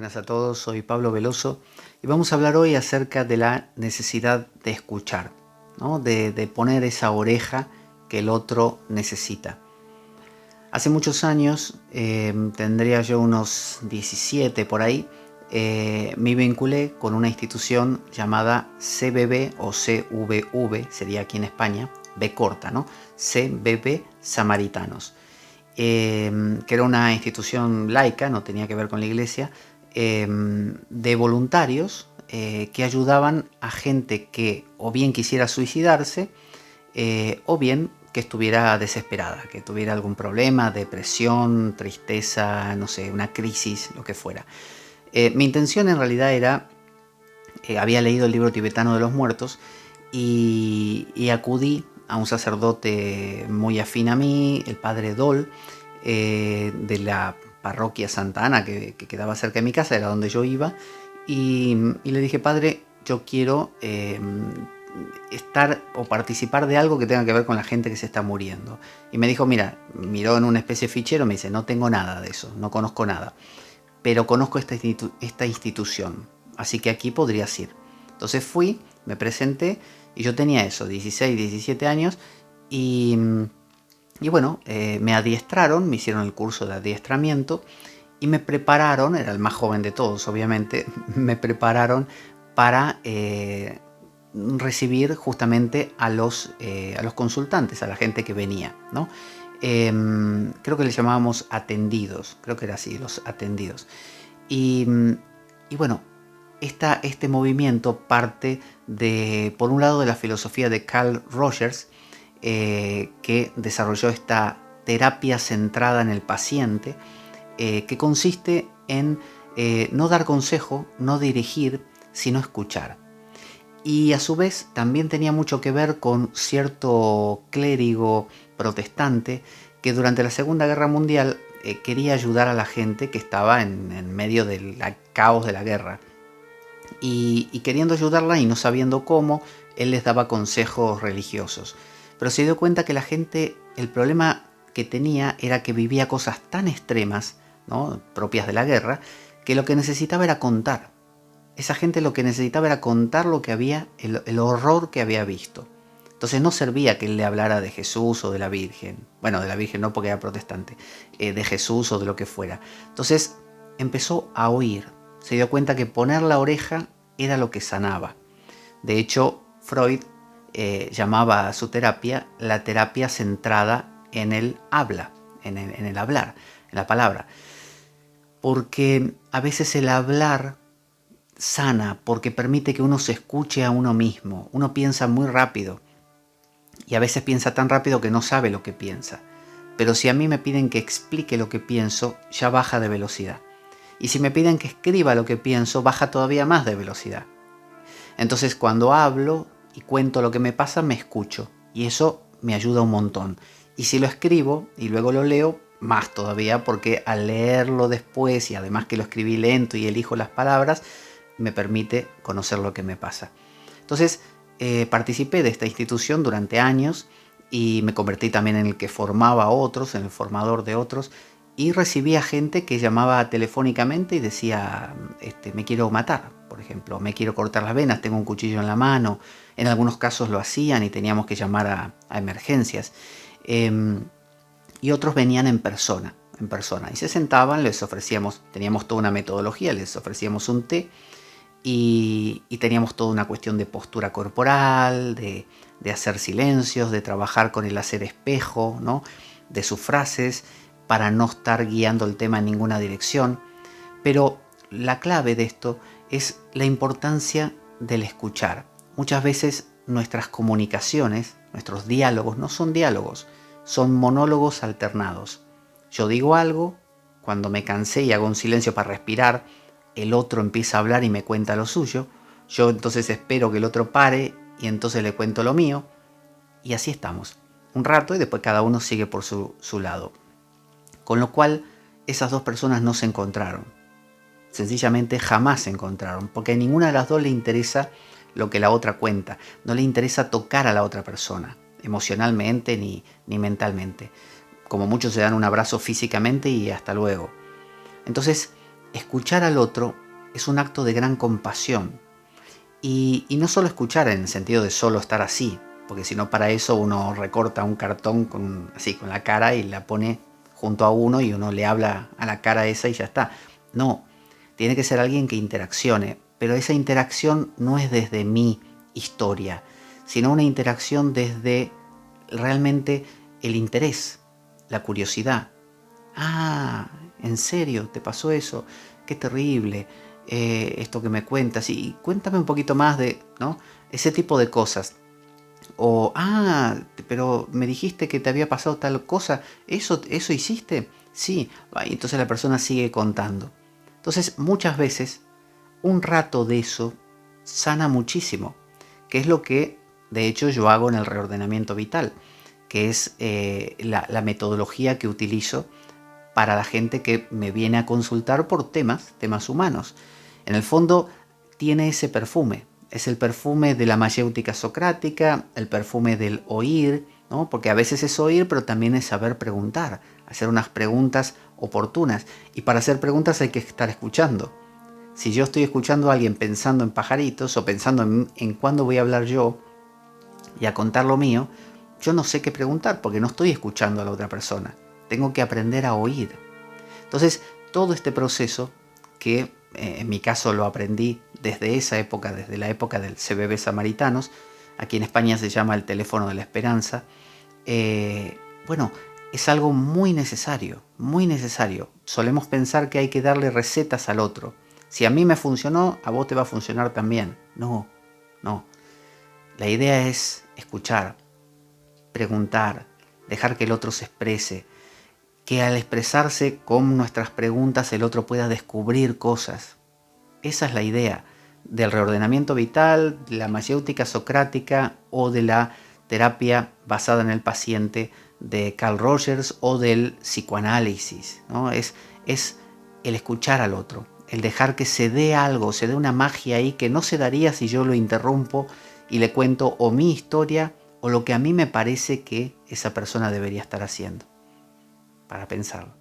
Buenas a todos, soy Pablo Veloso y vamos a hablar hoy acerca de la necesidad de escuchar, ¿no? de poner esa oreja que el otro necesita. Hace muchos años, tendría yo unos 17 por ahí, me vinculé con una institución llamada CBB o CVV, sería aquí en España, B corta, ¿no? CBB Samaritanos. Que era una institución laica, no tenía que ver con la iglesia, de voluntarios que ayudaban a gente que o bien quisiera suicidarse o bien que estuviera desesperada, que tuviera algún problema, depresión, tristeza, no sé, una crisis, lo que fuera. Mi intención en realidad era, había leído el libro tibetano de los muertos y acudí a un sacerdote muy afín a mí, el padre Dol, de la parroquia Santa Ana, que quedaba cerca de mi casa, era donde yo iba, y le dije, padre, yo quiero estar o participar de algo que tenga que ver con la gente que se está muriendo. Y me dijo, mira, miró en una especie de fichero, me dice, no tengo nada de eso, no conozco nada, pero conozco esta institución, así que aquí podrías ir. Entonces fui, me presenté, y yo tenía eso, 16, 17 años, y bueno, me adiestraron, me hicieron el curso de adiestramiento y me prepararon, era el más joven de todos obviamente, me prepararon para recibir justamente a los consultantes, a la gente que venía, ¿no? Creo que les llamábamos atendidos, creo que era así, los atendidos. Y bueno, este movimiento parte de, por un lado, de la filosofía de Carl Rogers, que desarrolló esta terapia centrada en el paciente, que consiste en no dar consejo, no dirigir, sino escuchar. Y a su vez también tenía mucho que ver con cierto clérigo protestante que durante la Segunda Guerra Mundial quería ayudar a la gente que estaba en medio del caos de la guerra. Y queriendo ayudarla y no sabiendo cómo, él les daba consejos religiosos. Pero se dio cuenta que la gente, el problema que tenía era que vivía cosas tan extremas, ¿no?, propias de la guerra, que lo que necesitaba era contar. Esa gente lo que necesitaba era contar lo que había, el horror que había visto. Entonces no servía que él le hablara de Jesús o de la Virgen. Bueno, de la Virgen no, porque era protestante. De Jesús o de lo que fuera. Entonces empezó a oír. Se dio cuenta que poner la oreja era lo que sanaba. De hecho, Freud llamaba a su terapia la terapia centrada en el habla, en el hablar, en la palabra. Porque a veces el hablar sana, porque permite que uno se escuche a uno mismo. Uno piensa muy rápido y a veces piensa tan rápido que no sabe lo que piensa. Pero si a mí me piden que explique lo que pienso, ya baja de velocidad. Y si me piden que escriba lo que pienso, baja todavía más de velocidad. Entonces cuando hablo y cuento lo que me pasa, me escucho. Y eso me ayuda un montón. Y si lo escribo y luego lo leo, más todavía, porque al leerlo después y además que lo escribí lento y elijo las palabras, me permite conocer lo que me pasa. Entonces participé de esta institución durante años y me convertí también en el que formaba a otros, en el formador de otros, y recibía gente que llamaba telefónicamente y decía, me quiero matar, por ejemplo, me quiero cortar las venas, tengo un cuchillo en la mano. En algunos casos lo hacían y teníamos que llamar a emergencias. Y otros venían en persona, y se sentaban, les ofrecíamos, teníamos toda una metodología, les ofrecíamos un té y teníamos toda una cuestión de postura corporal, de hacer silencios, de trabajar con el hacer espejo, ¿no?, de sus frases, para no estar guiando el tema en ninguna dirección. Pero la clave de esto es la importancia del escuchar. Muchas veces nuestras comunicaciones, nuestros diálogos, no son diálogos, son monólogos alternados. Yo digo algo, cuando me cansé y hago un silencio para respirar, el otro empieza a hablar y me cuenta lo suyo. Yo entonces espero que el otro pare y entonces le cuento lo mío. Y así estamos, un rato, y después cada uno sigue por su lado. Con lo cual, esas dos personas no se encontraron. Sencillamente jamás se encontraron, porque a ninguna de las dos le interesa lo que la otra cuenta. No le interesa tocar a la otra persona, emocionalmente ni mentalmente. Como muchos se dan un abrazo físicamente y hasta luego. Entonces, escuchar al otro es un acto de gran compasión. Y no solo escuchar en el sentido de solo estar así, porque si no, para eso uno recorta un cartón así con la cara y la pone junto a uno y uno le habla a la cara esa y ya está. No, tiene que ser alguien que interaccione, pero esa interacción no es desde mi historia, sino una interacción desde realmente el interés, la curiosidad. Ah, ¿en serio? ¿Te pasó eso? Qué terrible. Esto que me cuentas. Y cuéntame un poquito más de, ¿no? Ese tipo de cosas. O, pero me dijiste que te había pasado tal cosa. ¿Eso hiciste? Sí. Y entonces la persona sigue contando. Entonces, muchas veces, un rato de eso sana muchísimo. Que es lo que, de hecho, yo hago en el reordenamiento vital. Que es la metodología que utilizo para la gente que me viene a consultar por temas humanos. En el fondo tiene ese perfume, es el perfume de la mayéutica socrática, el perfume del oír, ¿no? Porque a veces es oír, pero también es saber preguntar, hacer unas preguntas oportunas. Y para hacer preguntas hay que estar escuchando. Si yo estoy escuchando a alguien pensando en pajaritos o pensando en cuándo voy a hablar yo y a contar lo mío, yo no sé qué preguntar porque no estoy escuchando a la otra persona. Tengo que aprender a oír. Entonces, todo este proceso, que en mi caso lo aprendí desde esa época, desde la época del CBB Samaritanos, aquí en España se llama el teléfono de la esperanza, bueno, es algo muy necesario, muy necesario. Solemos pensar que hay que darle recetas al otro. Si a mí me funcionó, a vos te va a funcionar también. No, no. La idea es escuchar, preguntar, dejar que el otro se exprese, que al expresarse con nuestras preguntas el otro pueda descubrir cosas. Esa es la idea del reordenamiento vital, de la mayéutica socrática o de la terapia basada en el paciente de Carl Rogers o del psicoanálisis, ¿no? Es el escuchar al otro, el dejar que se dé algo, se dé una magia ahí que no se daría si yo lo interrumpo y le cuento o mi historia o lo que a mí me parece que esa persona debería estar haciendo. Para pensarlo.